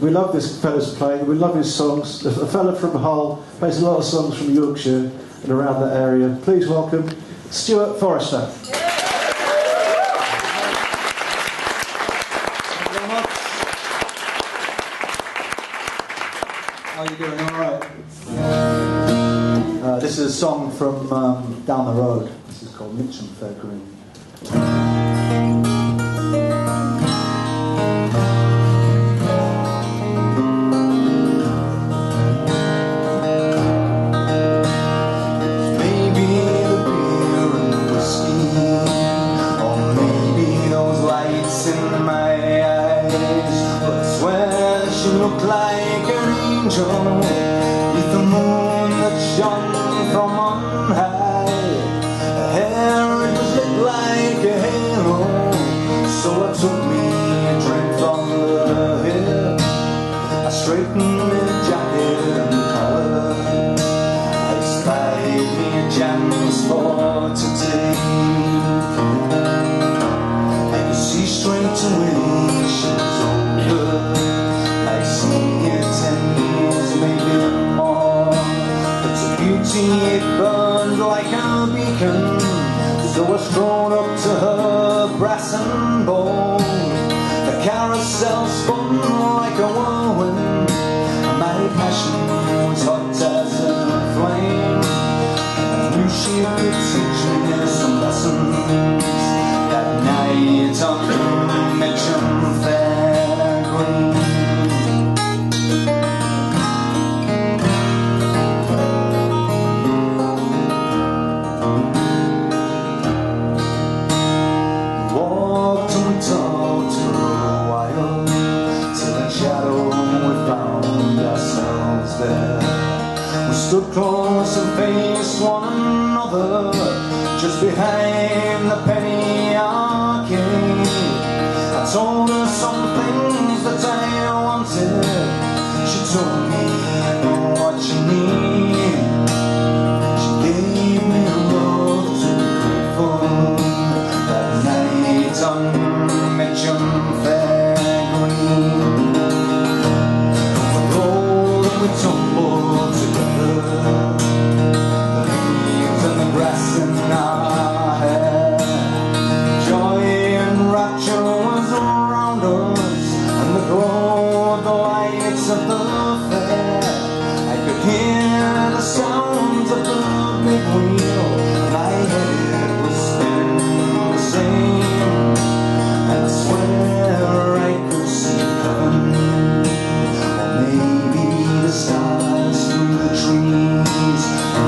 We love this fella's playing, we love his songs. A fella from Hull plays a lot of songs from Yorkshire and around that area. Please welcome Stuart Forrester. How are you doing? All right. This is a song from down the road. This is called Mitcham Fair Green. Maybe the beer and the whiskey, or maybe those lights in my eyes, but I swear she looked like an angel with the moon that shone from on high. Her hair, it was lit like a halo, so I took me a drink from the hill. I straightened the jacket and collar, I spied me a chance for to take. I could see straight away she was older, like senior 10 years, maybe more. But the beauty, it burned like a beacon, so I strode up to her, brass and bold. The carousel spun like a whirlwind, my passion was hot as a flame. I knew she could teach me some lessons that night on Mitcham Fair Green. Walked and talked for a while, till in shadow we found ourselves there. We stood close and faced one another, just behind the penny arcade. I told her some things that I wanted, she told me I know what you need. She gave me a love to pray for that night on Mitcham Fair Green. We rolled and we tumbled together, the leaves and the grass in our hair. Joy and rapture was around us, and the glow of the lights of the fair. I could hear the sounds of the big wheel, my head was spinning the same, and I swear I could see heaven, or maybe the stars through the trees.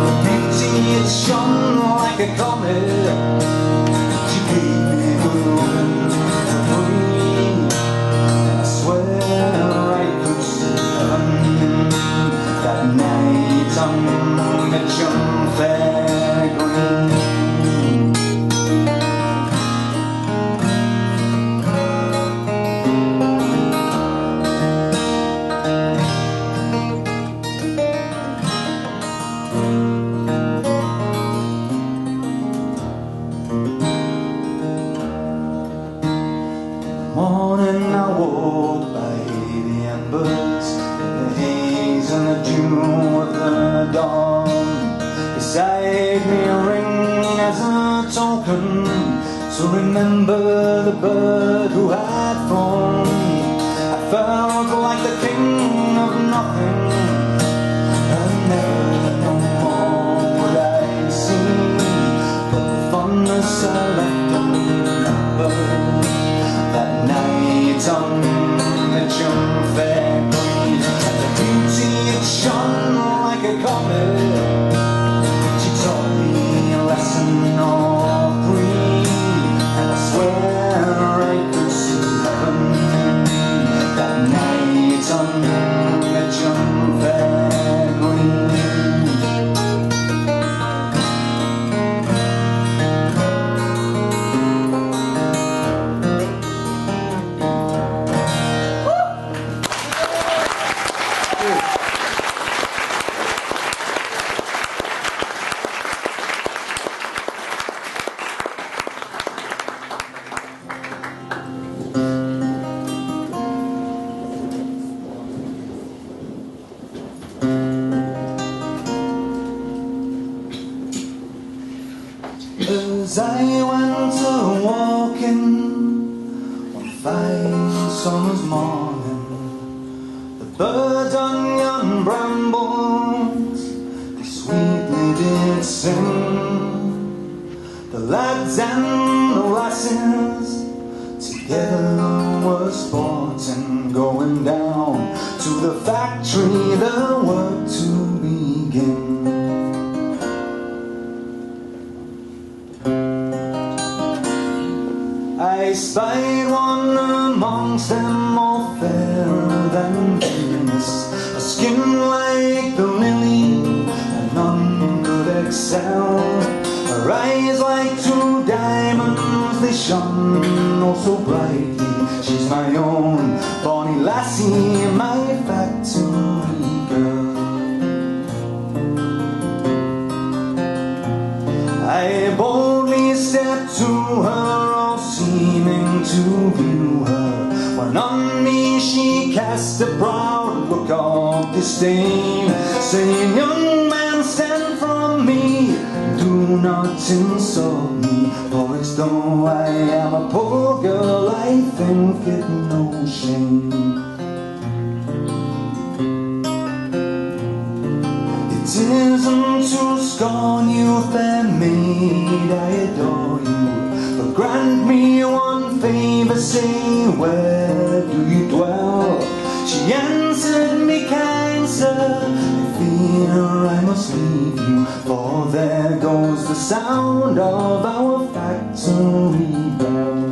The beauty, it shone like a comet, she gave me good loving for free, and I swear I could see heaven that night on Mitcham Fair Green. Morning I walked by the embers, in the haze and the dew of the dawn. Beside me a ring as a token to remember the bird who had flown. I felt like the king of nothing, and never no more would I see, but the fondness I left unremembered that night on Mitcham Fair Green. And the beauty, it shone like a comet, she taught me a lesson or three, and I swear I could see heaven that night on Mitcham Fair Green. As I went a walking one fine summer's morning, the birds on yon brambles they sweetly did sing. The lads and the lasses together were sporting, going down to the factory, the work to begin. I spied one amongst them, all fairer than Venus, a skin like the lily that none could excel. Her eyes like two diamonds, they shone oh so brightly. She's my own bonny lassie, my factory girl. I boldly stepped to her, all seeming to view her, when on me she cast a proud look of disdain, saying, "Young man, stand from me, do not insult me, for as though I am a poor girl, I think it no shame." It isn't to scorn you, fair maid, I adore you, but grant me one favour, say, where do you dwell? She answered me, kind sir, I fear I must leave you, for there goes the sound of our factory bell.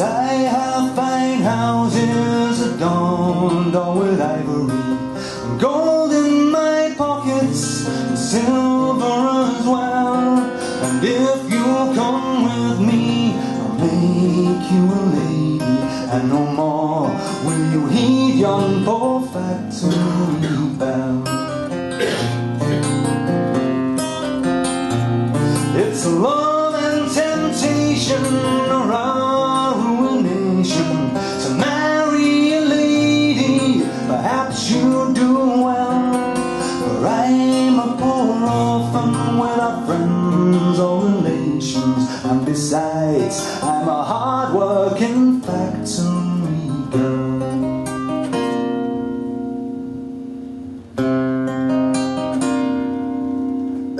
I have fine houses adorned all with ivory, and gold in my pockets, and silver as well. And if you come with me, I'll make you a lady, and no more will you heed yon poor factory bell. It's love and temptation around to marry a lady, perhaps you do well, for I'm a poor orphan without friends or relations, and besides I'm a hard-working factory girl.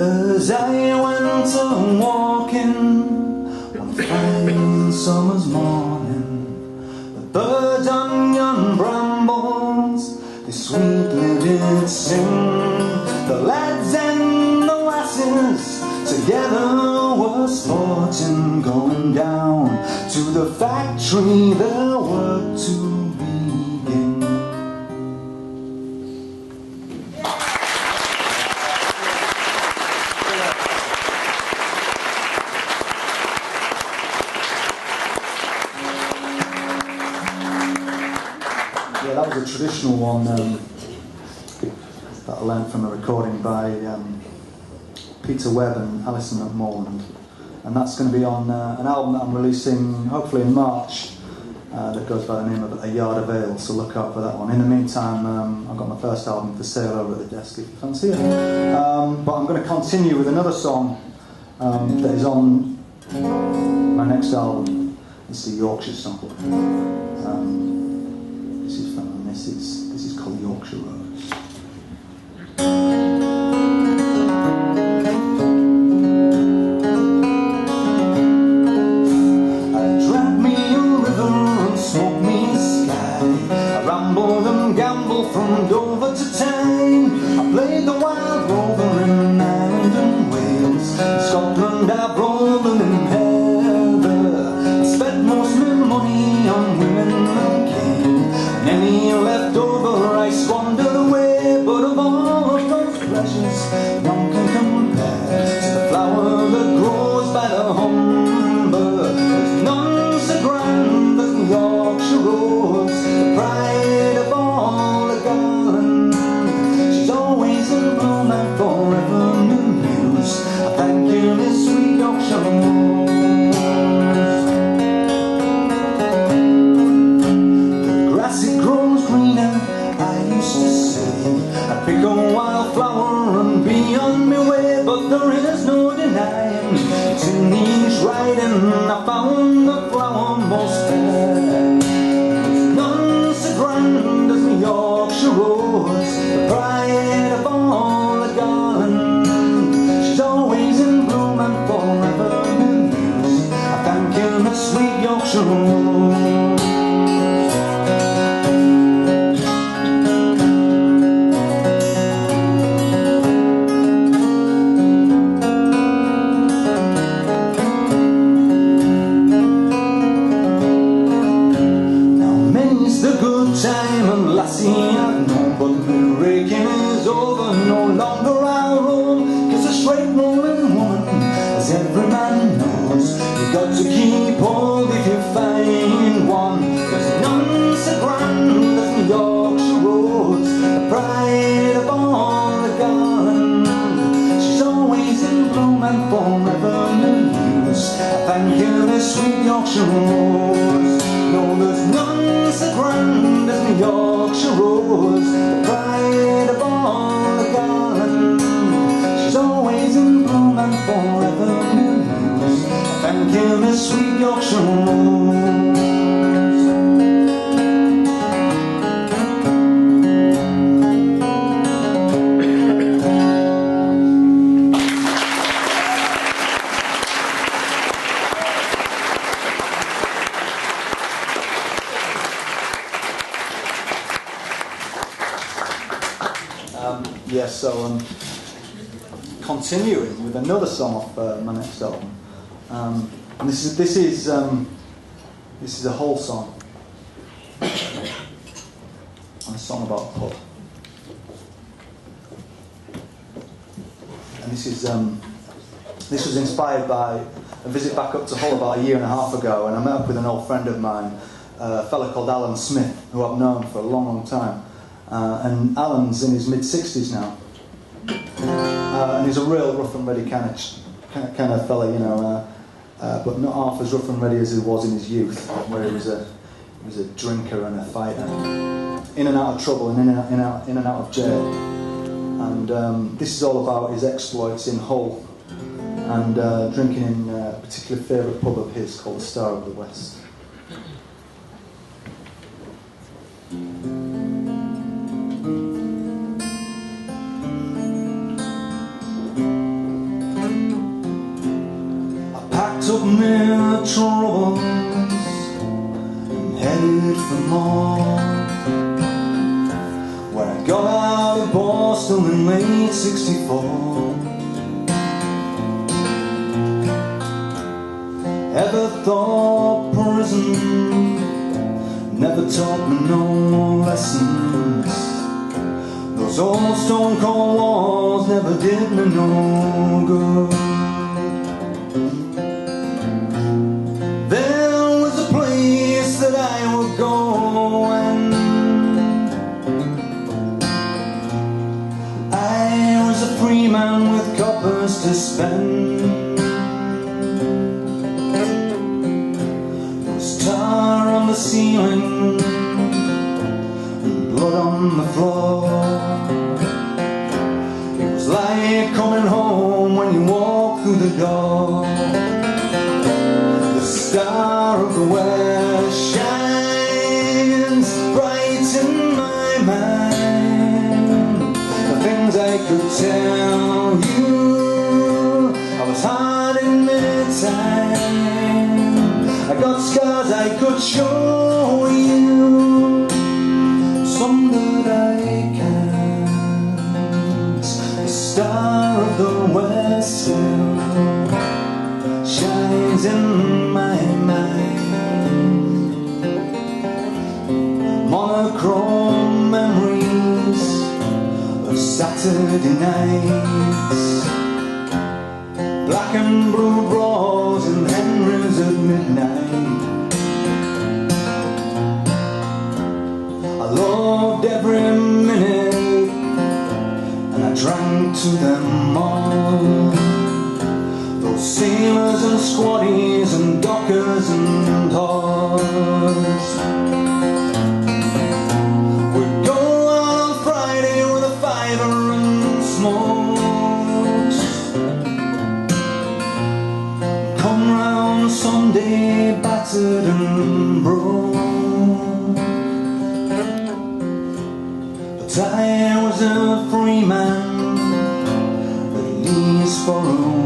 As I went a-walking one fine summer's morning, birds on yon brambles they sweetly did sing. The lads and the lasses together were sporting, going down to the factory, their work to begin. Yeah, that was a traditional one that I learned from a recording by Peter Webb and Alison McMorland, and that's going to be on an album that I'm releasing hopefully in March that goes by the name of A Yard of Ale, so look out for that one. In the meantime, I've got my first album for sale over at the desk if you fancy it, but I'm going to continue with another song that is on my next album. It's the Yorkshire song. This is from this is called Yorkshire Roads. I drank me a river and smoked me a sky. I rambled and gambled from Dover to Tyne. I played the wild rover in Ireland and Wales. In Scotland I've rolled and in heather. I spent most of my money on women and cane. Any left over I squandered away, but of all of those pleasures none can compare to the flower that grows by the Humber. There's none so grand as the Yorkshire Roads. pick a wildflower and be on my way, but there is no denying it's in each riding I found the flower most fair. There's none so grand as the Yorkshire rose, the pride of all the garland. She's always in bloom and forever in use. I thank you, the sweet Yorkshire rose. Time and lassie I've known, but the raking is over. No longer I'll roam, 'cause a straight rolling woman, as every man knows, you got to keep hold if you find one. There's none so grand as the Yorkshire rose, the pride of all the garland. She's always in bloom and forever in use. I thank you, this sweet Yorkshire rose. No, there's none so grand as the Yorkshire rose, the pride of all the garland. She's always in bloom and forever in use. Thank you, Miss Sweet Yorkshire rose. Yes, so continuing with another song off my next album, and this is a whole song, and a song about a pub, and this was inspired by a visit back up to Hull about a year and a half ago, and I met up with an old friend of mine, a fella called Alan Smith, who I've known for a long, long time. And Alan's in his mid-60s now, and he's a real rough and ready kind of fella, you know, but not half as rough and ready as he was in his youth, where he was a drinker and a fighter, in and out of trouble and in and out of jail. And this is all about his exploits in Hull and drinking in a particular favourite pub of his called the Star of the West. Took me troubles and headed for more, where I got out of Boston in late '64. Ever thought prison never taught me no lessons? Those old stone cold walls never did me no good. That I would go, and I was a free man with coppers to spend. There was tar on the ceiling and blood on the floor. It was like coming home when you walk through the door. The Star of the West shines bright in my mind. The things I could tell you, I was hard in mid-time. I got scars I could show you, some that I can't. The Star of the West still shines in my mind. Monochrome memories of Saturday nights, black and blue bras and Henrys at midnight. I loved every minute and I drank to them all. Those sailors and squatties and dockers and whores. We'd go out on Friday with a fiver I was a free man, at least for a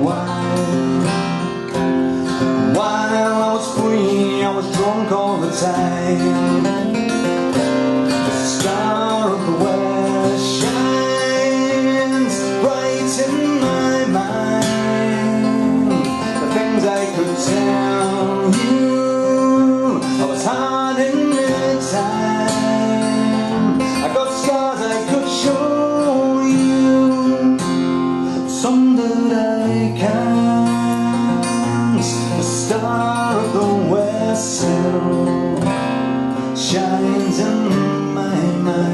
while. While I was free, I was drunk all the time. The star of the west shines bright in my mind. The things I could tell you, I was hard in the time. I got scars I could show you, some that I can't. The star of the west still shines in my mind.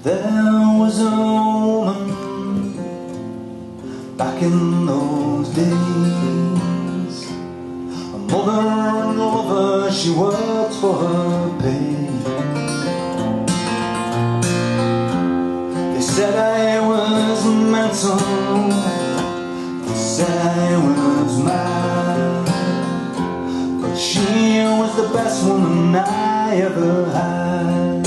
There was a woman back in those days, a mother and a lover, she worked for her pay. They said I was mental, they said I was mad, but she was the best woman I ever had.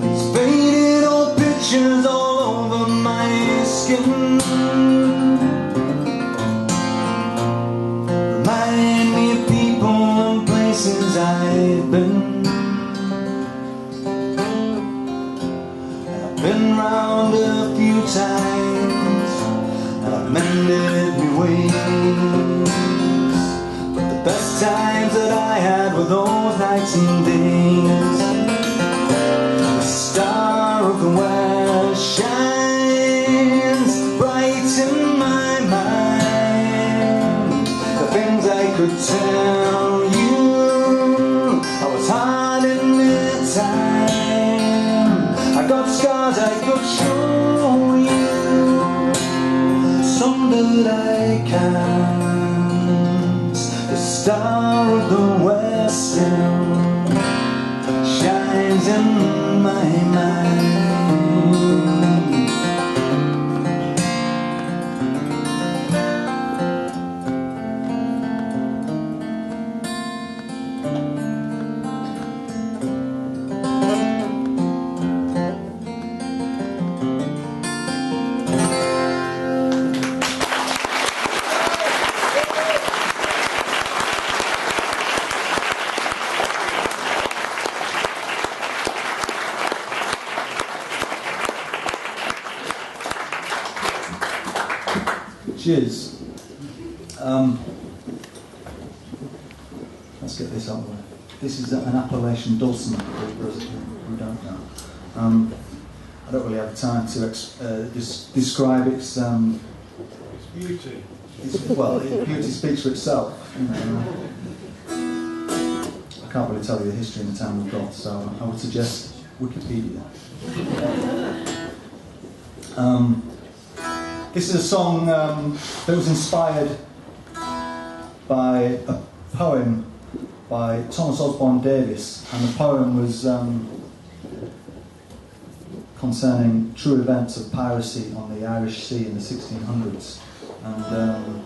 These faded old pictures all over my skin remind me of people and places I've been. Been round a few times and I've mended me ways, but the best times that I had were those nights and days. The star of the west shines bright in my mind. The things I could tell you, I was hard in the time. I got scars I could show you, some that I can't. The star of the west still shines in my mind. Cheers. Let's get this out of the way. This is an Appalachian dulcimer, for those who don't know. I don't really have time to describe its Beauty. Beauty speaks for itself. You know. I can't really tell you the history in the time we've got, so I would suggest Wikipedia. This is a song that was inspired by a poem by Thomas Osborne Davies, and the poem was concerning true events of piracy on the Irish Sea in the 1600s. And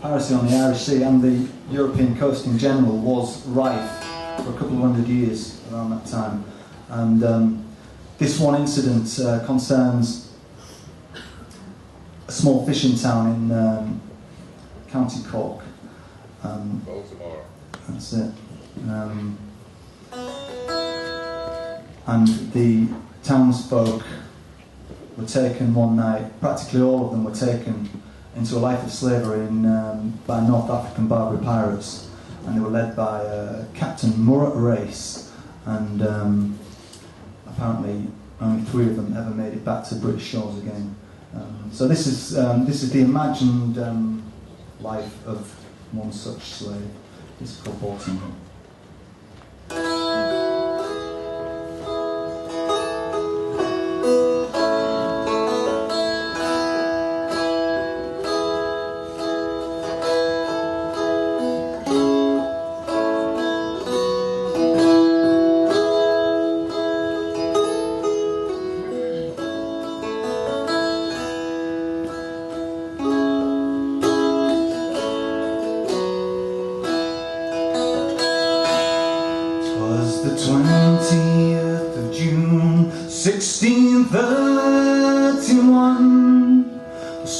piracy on the Irish Sea and the European coast in general was rife for a couple of hundred years around that time. And this one incident concerns a small fishing town in County Cork. Baltimore. That's it. And the townsfolk were taken one night, practically all of them were taken into a life of slavery by North African Barbary pirates, and they were led by Captain Murat Race, and apparently only 3 of them ever made it back to British shores again. So this is the imagined life of one such slave. This is called Baltimore.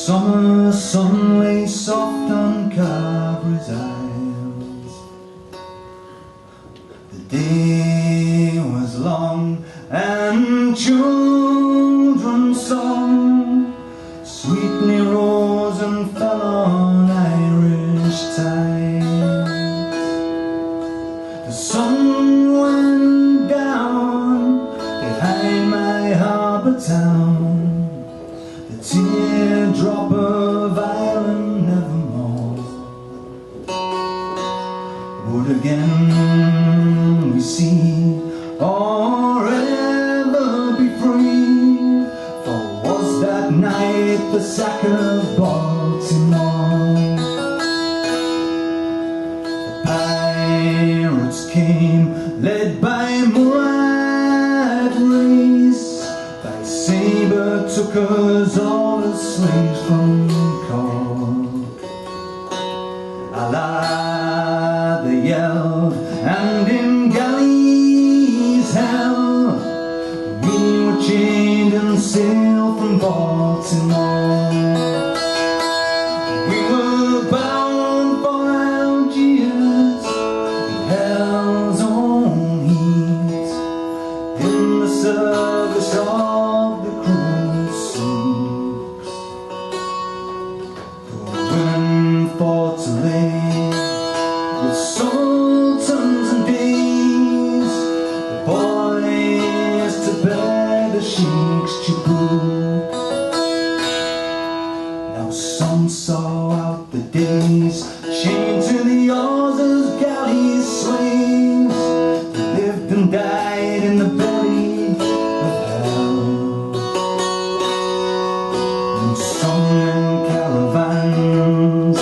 summer sun lay soft on Carberry's Isles. The day was long and children sung, sweetly rose and fell on Irish tides. The sun went down behind my harbour town, the teardrop of Ireland nevermore. Would again we see or ever be free, for was that night the sack of Baltimore. The pirates came, led by Murat Reis, thy sabre took us all as slaves from Cork. Allah, they yelled, and in galleys hell we were chained and sailed from Baltimore. We were bound for Algiers, in hell's own heat, in the service of the cruel seas. The women fought to lay with sultans and days, the boys to bear the sheikh's chibuk. Now some saw out the days, chained to the oars as galley slaves, they lived and died in the belly of hell. And some in caravans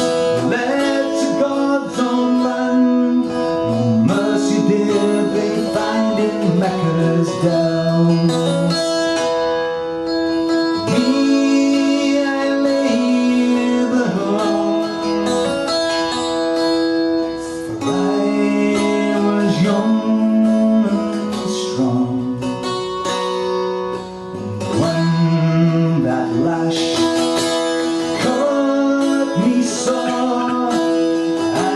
led to God's own land, no mercy did they find in Mecca's dells. Me, I labored alone, for I was young and strong. And when that lash cut me sore, I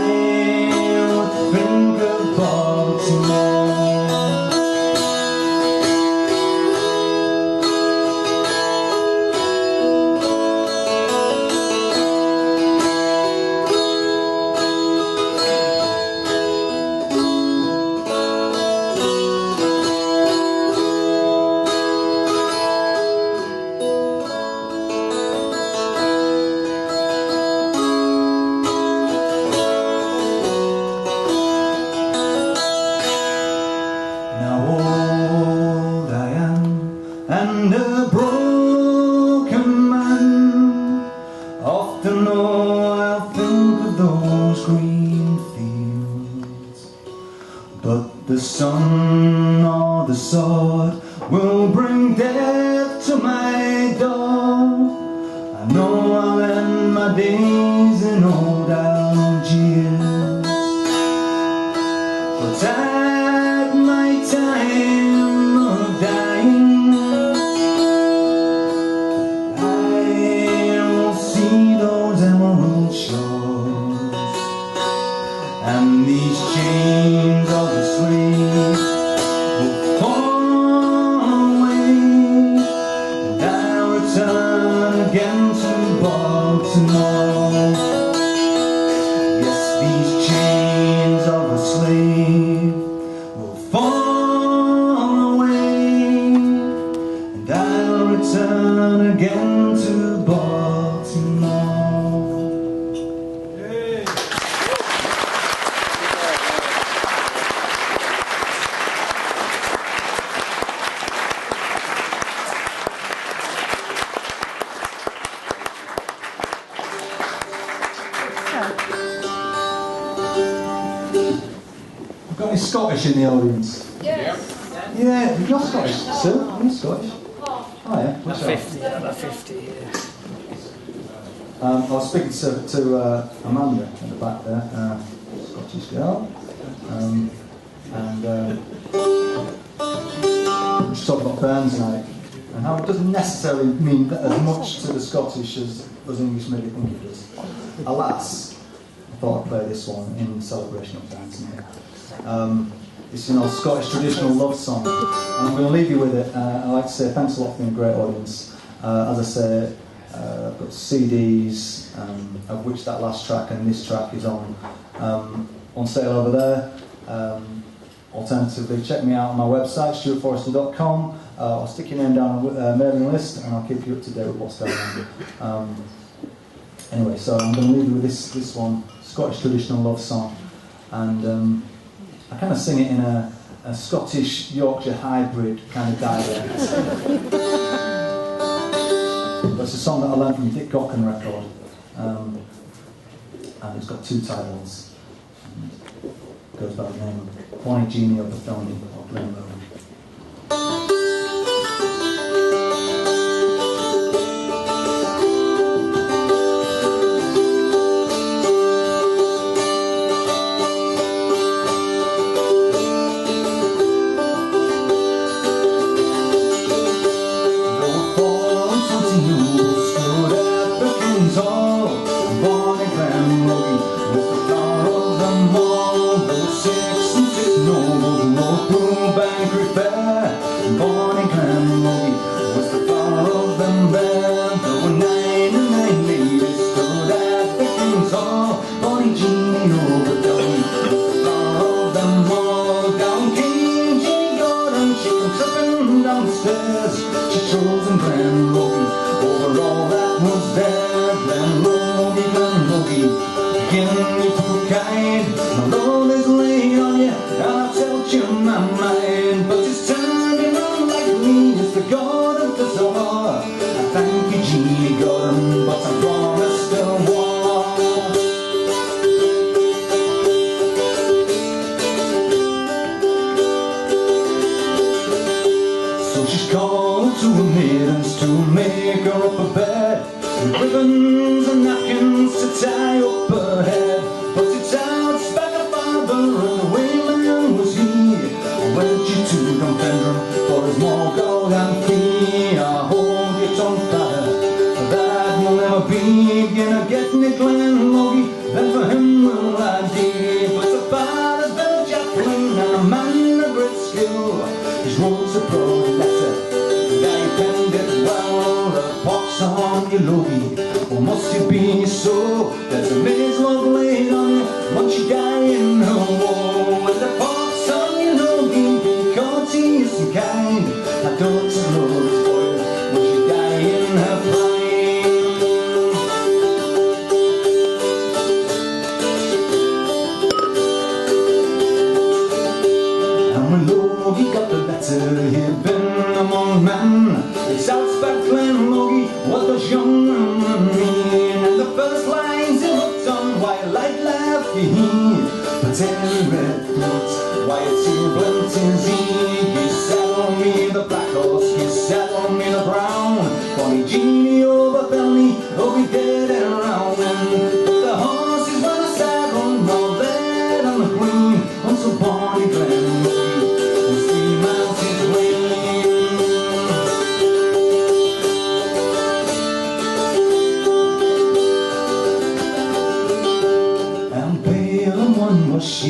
would think of Baltimore. Now old I am and a broken man, often I'll think of those green fields, but the sun or the sword will bring death to my door. I know I'll end my days in old Algiers, but at my time of dying, I will see those emerald shores, and these chains of the slave will fall away, and I'll return again to Baltimore. Yes, these chains of a slave will fall away, and I'll return again to Baltimore. Got any Scottish in the audience? Yes. Yeah, you're Scottish, Sue. You're Scottish. Oh yeah. What's that? 50, about 50, yeah. I was speaking to Amanda at the back there, Scottish girl, and we were talking about Burns night, and how it doesn't necessarily mean that as much to the Scottish as English maybe think it does. Alas, I thought I'd play this one in celebration of dancing here. It's Scottish traditional love song, and I'm going to leave you with it. I'd like to say thanks a lot for being a great audience. As I say, I've got CDs, of which that last track and this track is on sale over there. Alternatively, check me out on my website, stuartforrester.com. I'll stick your name down on a mailing list, and I'll keep you up to date with what's going on. Anyway, so I'm going to leave you with this one, Scottish traditional love song, and I kind of sing it in a Scottish Yorkshire hybrid kind of dialect. But it's a song that I learned from a Dick Gaughan record, and it's got two titles. It goes by the name of Bonnie Jeannie of the Felny or Glenlogie.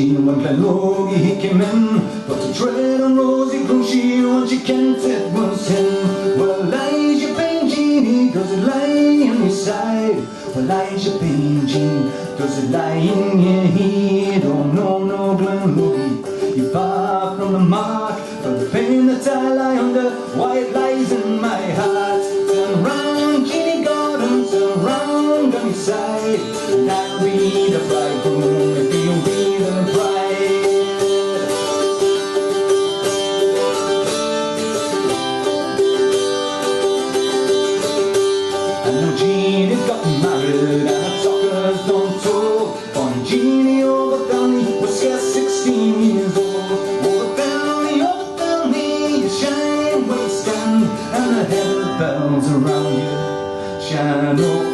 When Glenlogie he came in, but the dread and rosy grew she when she kent it was him. Well, Elijah Benji, does it lie in your side? Well, Elijah Benji, does it lie in your head? Oh no, no, Glenlogie, you're far from the mark, for the pain that I lie under, why it lies in my heart. Turn round, Jeannie Gordon, turn round on your side, and I'll be the bridegroom if you'll be the bride. I know Jeannie's got married and her talkers don't talk. Bonnie Jeannie Overbelly was scarce 16 years old. Overbelly, you shine waistband and a head of bells around you. Shine over